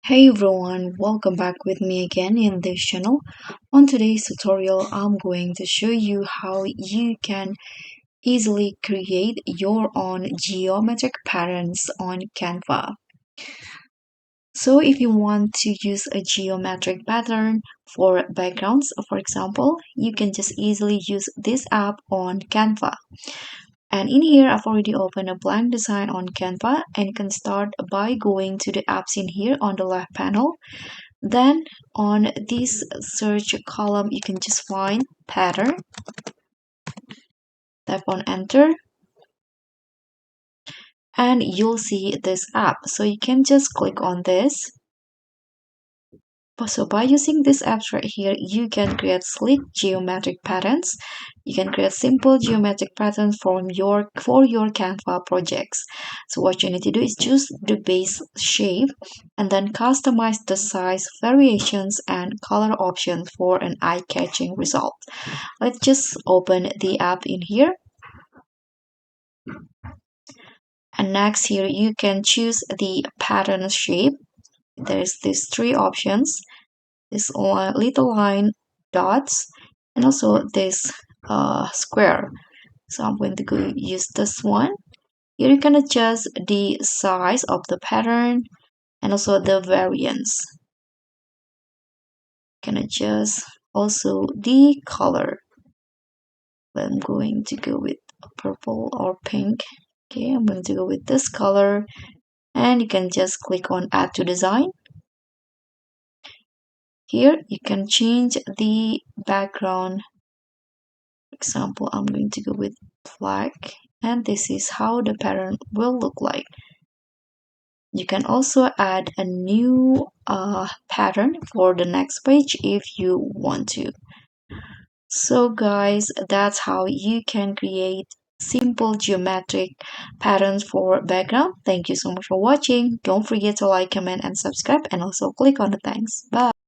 Hey everyone, welcome back with me again in this channel. On today's tutorial, I'm going to show you how you can easily create your own geometric patterns on Canva. So if you want to use a geometric pattern for backgrounds, for example, you can just easily use this app on Canva. And in here, I've already opened a blank design on Canva, and you can start by going to the apps in here on the left panel. Then on this search column, you can just find pattern, tap on enter, and you'll see this app. So you can just click on this. So by using these apps right here, you can create sleek geometric patterns. You can create simple geometric patterns for your Canva projects. So what you need to do is choose the base shape and then customize the size, variations, and color options for an eye-catching result. Let's just open the app in here. And next here, you can choose the pattern shape. There's these three options. This little line, dots, and also this square. So I'm going to go use this one. Here you can adjust the size of the pattern and also the variance. You can adjust also the color. I'm going to go with purple or pink. Okay, I'm going to go with this color, and you can just click on add to design. Here you can change the background. For example, I'm going to go with black, and this is how the pattern will look like. You can also add a new pattern for the next page if you want to. So guys, that's how you can create simple geometric patterns for background. Thank you so much for watching. Don't forget to like, comment, and subscribe, and also click on the thanks. Bye.